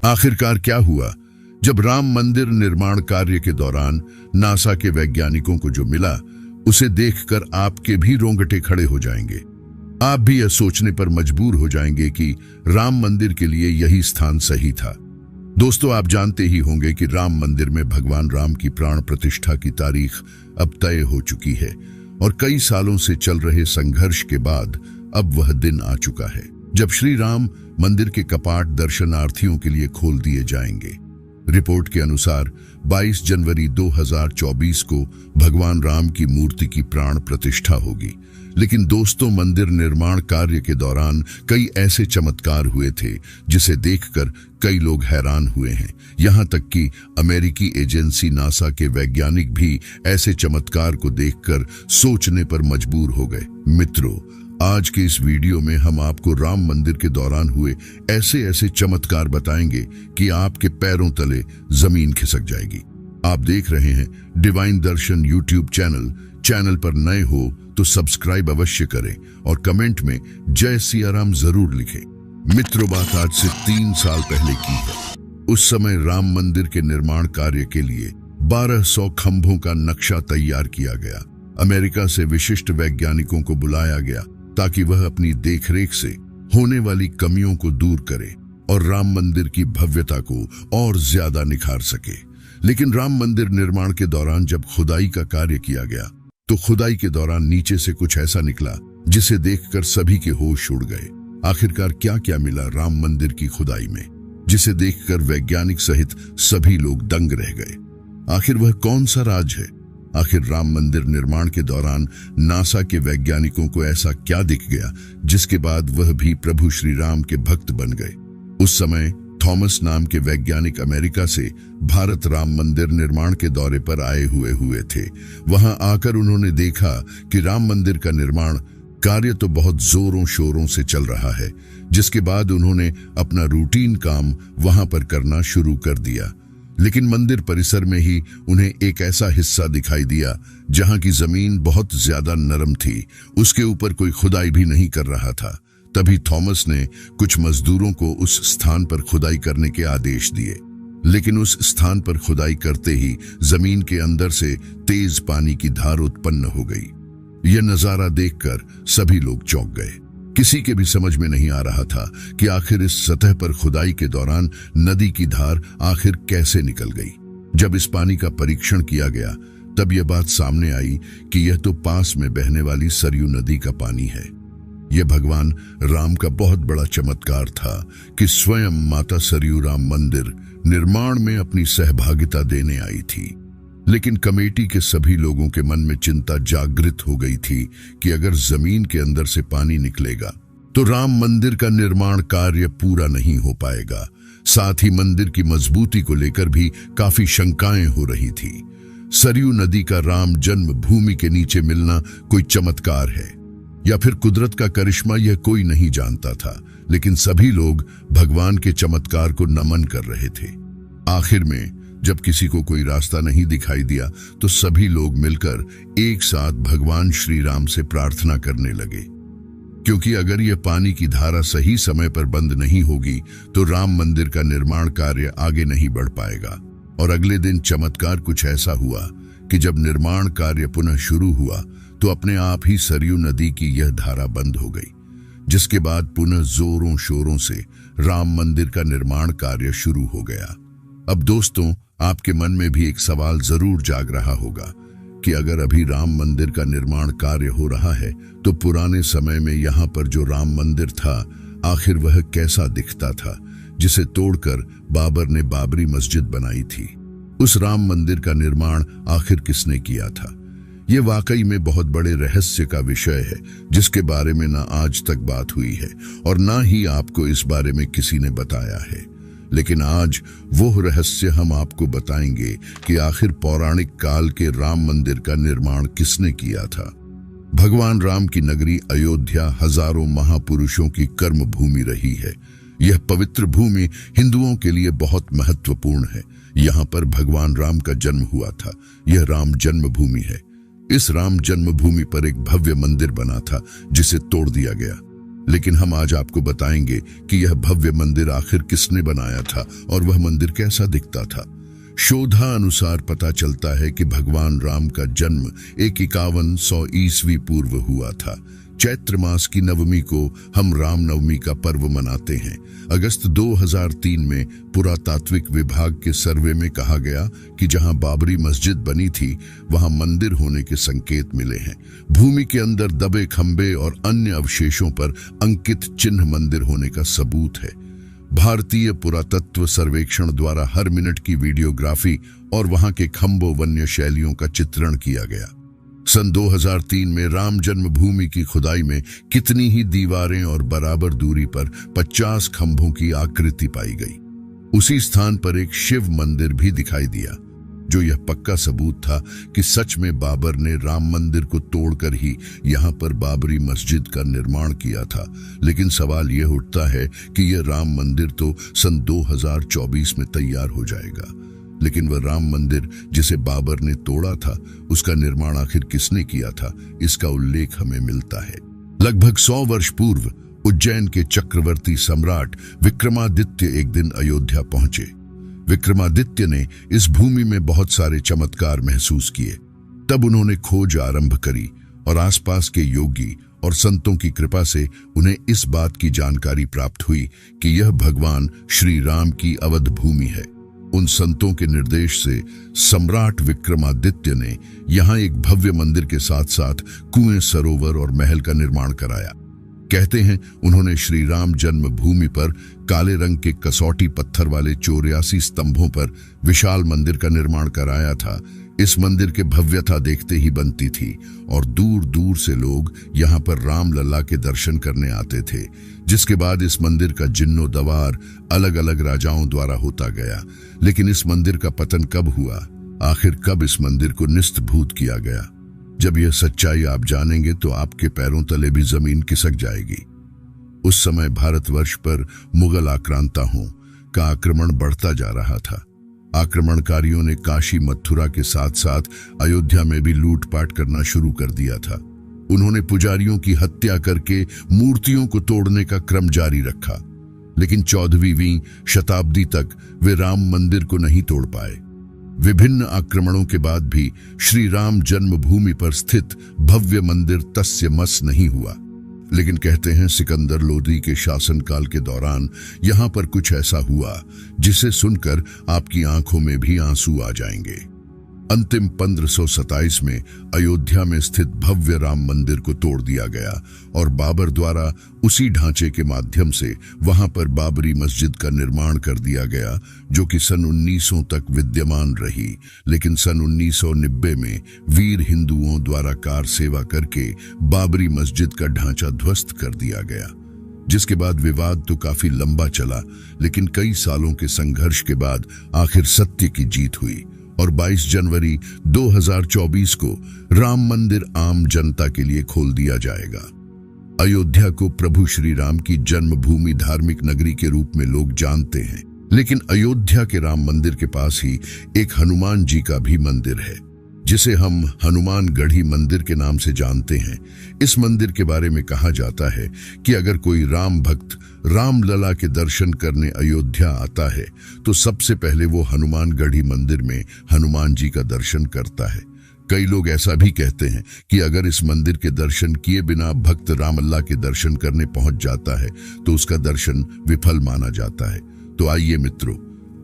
आखिरकार क्या हुआ? जब राम मंदिर निर्माण कार्य के दौरान नासा के वैज्ञानिकों को जो मिला, उसे देखकर आपके भी रोंगटे खड़े हो जाएंगे। आप भी यह सोचने पर मजबूर हो जाएंगे कि राम मंदिर के लिए यही स्थान सही था। दोस्तों, आप जानते ही होंगे कि राम मंदिर में भगवान राम की प्राण प्रतिष्ठा की तारीख अब तय हो चुकी है और कई सालों से चल रहे संघर्ष के बाद अब वह दिन आ चुका है जब श्री राम मंदिर के कपाट दर्शनार्थियों के लिए खोल दिए जाएंगे। रिपोर्ट के अनुसार 22 जनवरी 2024 को भगवान राम की मूर्ति की प्राण प्रतिष्ठा होगी। लेकिन दोस्तों, मंदिर निर्माण कार्य के दौरान कई ऐसे चमत्कार हुए थे जिसे देखकर कई लोग हैरान हुए हैं। यहां तक कि अमेरिकी एजेंसी नासा के वैज्ञानिक भी ऐसे चमत्कार को देखकर सोचने पर मजबूर हो गए। मित्रों, आज के इस वीडियो में हम आपको राम मंदिर के दौरान हुए ऐसे ऐसे चमत्कार बताएंगे कि आपके पैरों तले जमीन खिसक जाएगी। आप देख रहे हैं डिवाइन दर्शन यूट्यूब चैनल पर नए हो तो सब्सक्राइब अवश्य करें और कमेंट में जय सिया राम जरूर लिखें। मित्रों, बात आज से 3 साल पहले की है। उस समय राम मंदिर के निर्माण कार्य के लिए 1200 खंभों का नक्शा तैयार किया गया। अमेरिका से विशिष्ट वैज्ञानिकों को बुलाया गया ताकि वह अपनी देखरेख से होने वाली कमियों को दूर करे और राम मंदिर की भव्यता को और ज्यादा निखार सके। लेकिन राम मंदिर निर्माण के दौरान जब खुदाई का कार्य किया गया तो खुदाई के दौरान नीचे से कुछ ऐसा निकला जिसे देखकर सभी के होश उड़ गए। आखिरकार क्या क्या मिला राम मंदिर की खुदाई में, जिसे देखकर वैज्ञानिक सहित सभी लोग दंग रह गए। आखिर वह कौन सा राज है? आखिर राम मंदिर निर्माण के दौरान नासा के वैज्ञानिकों को ऐसा क्या दिख गया जिसके बाद वह भी प्रभु श्री राम के भक्त बन गए? उस समय थॉमस नाम के वैज्ञानिक अमेरिका से भारत राम मंदिर निर्माण के दौरे पर आए हुए थे। वहां आकर उन्होंने देखा कि राम मंदिर का निर्माण कार्य तो बहुत जोरों शोरों से चल रहा है, जिसके बाद उन्होंने अपना रूटीन काम वहां पर करना शुरू कर दिया। लेकिन मंदिर परिसर में ही उन्हें एक ऐसा हिस्सा दिखाई दिया जहां की जमीन बहुत ज्यादा नरम थी, उसके ऊपर कोई खुदाई भी नहीं कर रहा था। तभी थॉमस ने कुछ मजदूरों को उस स्थान पर खुदाई करने के आदेश दिए। लेकिन उस स्थान पर खुदाई करते ही जमीन के अंदर से तेज पानी की धार उत्पन्न हो गई। यह नजारा देखकर सभी लोग चौंक गए। किसी के भी समझ में नहीं आ रहा था कि आखिर इस सतह पर खुदाई के दौरान नदी की धार आखिर कैसे निकल गई। जब इस पानी का परीक्षण किया गया तब यह बात सामने आई कि यह तो पास में बहने वाली सरयू नदी का पानी है। यह भगवान राम का बहुत बड़ा चमत्कार था कि स्वयं माता सरयू राम मंदिर निर्माण में अपनी सहभागिता देने आई थी। लेकिन कमेटी के सभी लोगों के मन में चिंता जागृत हो गई थी कि अगर जमीन के अंदर से पानी निकलेगा तो राम मंदिर का निर्माण कार्य पूरा नहीं हो पाएगा। साथ ही मंदिर की मजबूती को लेकर भी काफी शंकाएं हो रही थी। सरयू नदी का राम जन्म भूमि के नीचे मिलना कोई चमत्कार है या फिर कुदरत का करिश्मा, यह कोई नहीं जानता था। लेकिन सभी लोग भगवान के चमत्कार को नमन कर रहे थे। आखिर में जब किसी को कोई रास्ता नहीं दिखाई दिया तो सभी लोग मिलकर एक साथ भगवान श्री राम से प्रार्थना करने लगे, क्योंकि अगर यह पानी की धारा सही समय पर बंद नहीं होगी तो राम मंदिर का निर्माण कार्य आगे नहीं बढ़ पाएगा। और अगले दिन चमत्कार कुछ ऐसा हुआ कि जब निर्माण कार्य पुनः शुरू हुआ तो अपने आप ही सरयू नदी की यह धारा बंद हो गई, जिसके बाद पुनः जोरों शोरों से राम मंदिर का निर्माण कार्य शुरू हो गया। अब दोस्तों, आपके मन में भी एक सवाल जरूर जाग रहा होगा कि अगर अभी राम मंदिर का निर्माण कार्य हो रहा है तो पुराने समय में यहाँ पर जो राम मंदिर था आखिर वह कैसा दिखता था, जिसे तोड़कर बाबर ने बाबरी मस्जिद बनाई थी। उस राम मंदिर का निर्माण आखिर किसने किया था? ये वाकई में बहुत बड़े रहस्य का विषय है जिसके बारे में ना आज तक बात हुई है और ना ही आपको इस बारे में किसी ने बताया है। लेकिन आज वो रहस्य हम आपको बताएंगे कि आखिर पौराणिक काल के राम मंदिर का निर्माण किसने किया था। भगवान राम की नगरी अयोध्या हजारों महापुरुषों की कर्म भूमि रही है। यह पवित्र भूमि हिंदुओं के लिए बहुत महत्वपूर्ण है। यहाँ पर भगवान राम का जन्म हुआ था। यह राम जन्मभूमि है। इस राम जन्मभूमि पर एक भव्य मंदिर बना था जिसे तोड़ दिया गया। लेकिन हम आज आपको बताएंगे कि यह भव्य मंदिर आखिर किसने बनाया था और वह मंदिर कैसा दिखता था। शोधा अनुसार पता चलता है कि भगवान राम का जन्म 5100 ईस्वी पूर्व हुआ था। चैत्र मास की नवमी को हम राम नवमी का पर्व मनाते हैं। अगस्त 2003 में पुरातात्विक विभाग के सर्वे में कहा गया कि जहां बाबरी मस्जिद बनी थी वहां मंदिर होने के संकेत मिले हैं। भूमि के अंदर दबे खंबे और अन्य अवशेषों पर अंकित चिन्ह मंदिर होने का सबूत है। भारतीय पुरातत्व सर्वेक्षण द्वारा हर मिनट की वीडियोग्राफी और वहां के खंबों वन्य शैलियों का चित्रण किया गया। सन 2003 में राम जन्मभूमि की खुदाई में कितनी ही दीवारें और बराबर दूरी पर 50 खंभों की आकृति पाई गई। उसी स्थान पर एक शिव मंदिर भी दिखाई दिया, जो यह पक्का सबूत था कि सच में बाबर ने राम मंदिर को तोड़कर ही यहाँ पर बाबरी मस्जिद का निर्माण किया था। लेकिन सवाल यह उठता है कि यह राम मंदिर तो सन 2024 में तैयार हो जाएगा, लेकिन वह राम मंदिर जिसे बाबर ने तोड़ा था उसका निर्माण आखिर किसने किया था, इसका उल्लेख हमें मिलता है। लगभग 100 वर्ष पूर्व उज्जैन के चक्रवर्ती सम्राट विक्रमादित्य एक दिन अयोध्या पहुंचे। विक्रमादित्य ने इस भूमि में बहुत सारे चमत्कार महसूस किए। तब उन्होंने खोज आरंभ करी और आसपास के योगी और संतों की कृपा से उन्हें इस बात की जानकारी प्राप्त हुई कि यह भगवान श्री राम की अवध भूमि है। उन संतों के निर्देश से सम्राट विक्रमादित्य ने यहाँ एक भव्य मंदिर के साथ साथ कुएं, सरोवर और महल का निर्माण कराया। कहते हैं उन्होंने श्री राम जन्मभूमि पर काले रंग के कसौटी पत्थर वाले 84 स्तंभों पर विशाल मंदिर का निर्माण कराया था। इस मंदिर के भव्यता देखते ही बनती थी और दूर दूर से लोग यहाँ पर राम लल्ला के दर्शन करने आते थे। जिसके बाद इस मंदिर का जीर्णोद्धार अलग अलग राजाओं द्वारा होता गया। लेकिन इस मंदिर का पतन कब हुआ, आखिर कब इस मंदिर को निस्तभूत किया गया? जब यह सच्चाई आप जानेंगे तो आपके पैरों तले भी जमीन खिसक जाएगी। उस समय भारतवर्ष पर मुगल आक्रांताओं का आक्रमण बढ़ता जा रहा था। आक्रमणकारियों ने काशी, मथुरा के साथ साथ अयोध्या में भी लूटपाट करना शुरू कर दिया था। उन्होंने पुजारियों की हत्या करके मूर्तियों को तोड़ने का क्रम जारी रखा, लेकिन 14वीं शताब्दी तक वे राम मंदिर को नहीं तोड़ पाए। विभिन्न आक्रमणों के बाद भी श्री राम जन्मभूमि पर स्थित भव्य मंदिर तस्य मस नहीं हुआ। लेकिन कहते हैं सिकंदर लोदी के शासनकाल के दौरान यहाँ पर कुछ ऐसा हुआ जिसे सुनकर आपकी आंखों में भी आंसू आ जाएंगे। अंतिम 1527 में अयोध्या में स्थित भव्य राम मंदिर को तोड़ दिया गया और बाबर द्वारा उसी ढांचे के माध्यम से वहां पर बाबरी मस्जिद का निर्माण कर दिया गया, जो कि सन 1900 तक विद्यमान रही। लेकिन सन 1990 में वीर हिंदुओं द्वारा कार सेवा करके बाबरी मस्जिद का ढांचा ध्वस्त कर दिया गया, जिसके बाद विवाद तो काफी लंबा चला। लेकिन कई सालों के संघर्ष के बाद आखिर सत्य की जीत हुई और 22 जनवरी 2024 को राम मंदिर आम जनता के लिए खोल दिया जाएगा। अयोध्या को प्रभु श्री राम की जन्मभूमि, धार्मिक नगरी के रूप में लोग जानते हैं, लेकिन अयोध्या के राम मंदिर के पास ही एक हनुमान जी का भी मंदिर है, जिसे हम हनुमानगढ़ी मंदिर के नाम से जानते हैं। इस मंदिर के बारे में कहा जाता है कि अगर कोई राम भक्त राम लला के दर्शन करने अयोध्या आता है तो सबसे पहले वो हनुमानगढ़ी मंदिर में हनुमान जी का दर्शन करता है। कई लोग ऐसा भी कहते हैं कि अगर इस मंदिर के दर्शन किए बिना भक्त राम अल्लाह के दर्शन करने पहुंच जाता है तो उसका दर्शन विफल माना जाता है। तो आइए मित्रों,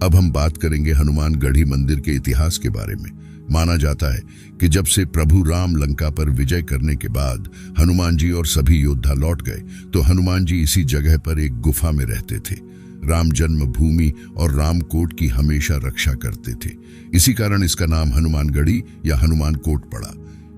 अब हम बात करेंगे हनुमानगढ़ी मंदिर के इतिहास के बारे में। माना जाता है कि जब से प्रभु राम लंका पर विजय करने के बाद हनुमान जी और सभी योद्धा लौट गए तो हनुमान जी इसी जगह पर एक गुफा में रहते थे। राम जन्मभूमि और रामकोट की हमेशा रक्षा करते थे। इसी कारण इसका नाम हनुमानगढ़ी या हनुमानकोट पड़ा।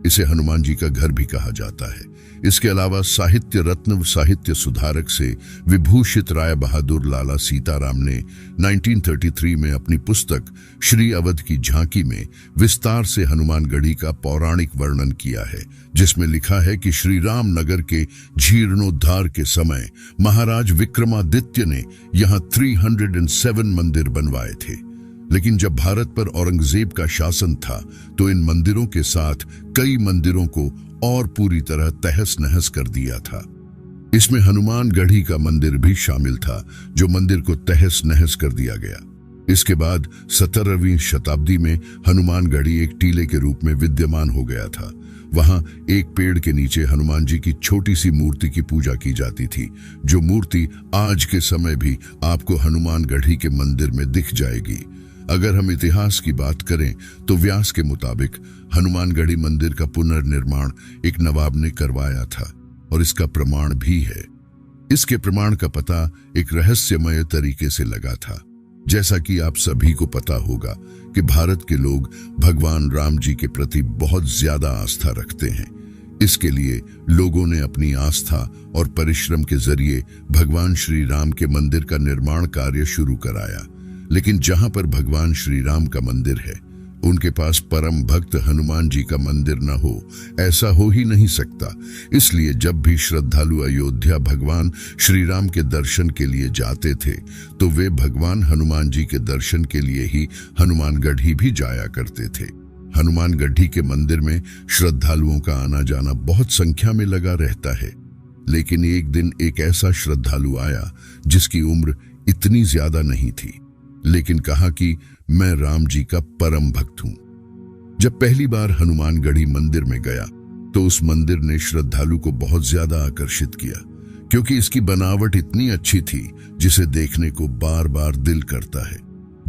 इसे हनुमान जी का घर भी कहा जाता है। इसके अलावा साहित्य रत्न व साहित्य सुधारक से विभूषित राय बहादुर लाला सीताराम ने 1933 में अपनी पुस्तक श्री अवध की झांकी में विस्तार से हनुमानगढ़ी का पौराणिक वर्णन किया है, जिसमें लिखा है कि श्री राम नगर के जीर्णोद्धार के समय महाराज विक्रमादित्य ने यहाँ 307 मंदिर बनवाए थे। लेकिन जब भारत पर औरंगजेब का शासन था तो इन मंदिरों के साथ कई मंदिरों को और पूरी तरह तहस नहस कर दिया था। इसमें हनुमानगढ़ी का मंदिर भी शामिल था, जो मंदिर को तहस नहस कर दिया गया। इसके बाद 17वीं शताब्दी में हनुमानगढ़ी एक टीले के रूप में विद्यमान हो गया था। वहां एक पेड़ के नीचे हनुमान जी की छोटी सी मूर्ति की पूजा की जाती थी, जो मूर्ति आज के समय भी आपको हनुमानगढ़ी के मंदिर में दिख जाएगी। अगर हम इतिहास की बात करें तो व्यास के मुताबिक हनुमानगढ़ी मंदिर का पुनर्निर्माण एक नवाब ने करवाया था और इसका प्रमाण भी है। इसके प्रमाण का पता एक रहस्यमय तरीके से लगा था। जैसा कि आप सभी को पता होगा कि भारत के लोग भगवान राम जी के प्रति बहुत ज्यादा आस्था रखते हैं। इसके लिए लोगों ने अपनी आस्था और परिश्रम के जरिए भगवान श्री राम के मंदिर का निर्माण कार्य शुरू कराया। लेकिन जहां पर भगवान श्री राम का मंदिर है, उनके पास परम भक्त हनुमान जी का मंदिर न हो, ऐसा हो ही नहीं सकता। इसलिए जब भी श्रद्धालु अयोध्या भगवान श्री राम के दर्शन के लिए जाते थे, तो वे भगवान हनुमान जी के दर्शन के लिए ही हनुमानगढ़ी भी जाया करते थे। हनुमानगढ़ी के मंदिर में श्रद्धालुओं का आना जाना बहुत संख्या में लगा रहता है। लेकिन एक दिन एक ऐसा श्रद्धालु आया जिसकी उम्र इतनी ज्यादा नहीं थी, लेकिन कहा कि मैं राम जी का परम भक्त हूं। जब पहली बार हनुमानगढ़ी मंदिर में गया तो उस मंदिर ने श्रद्धालु को बहुत ज्यादा आकर्षित किया, क्योंकि इसकी बनावट इतनी अच्छी थी जिसे देखने को बार बार दिल करता है।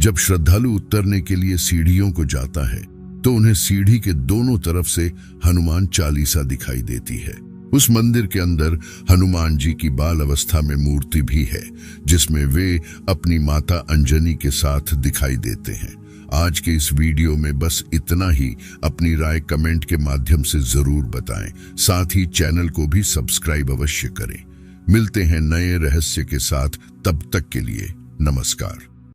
जब श्रद्धालु उतरने के लिए सीढ़ियों को जाता है तो उन्हें सीढ़ी के दोनों तरफ से हनुमान चालीसा दिखाई देती है। उस मंदिर के अंदर हनुमान जी की बाल अवस्था में मूर्ति भी है, जिसमें वे अपनी माता अंजनी के साथ दिखाई देते हैं। आज के इस वीडियो में बस इतना ही। अपनी राय कमेंट के माध्यम से जरूर बताएं। साथ ही चैनल को भी सब्सक्राइब अवश्य करें। मिलते हैं नए रहस्य के साथ, तब तक के लिए नमस्कार।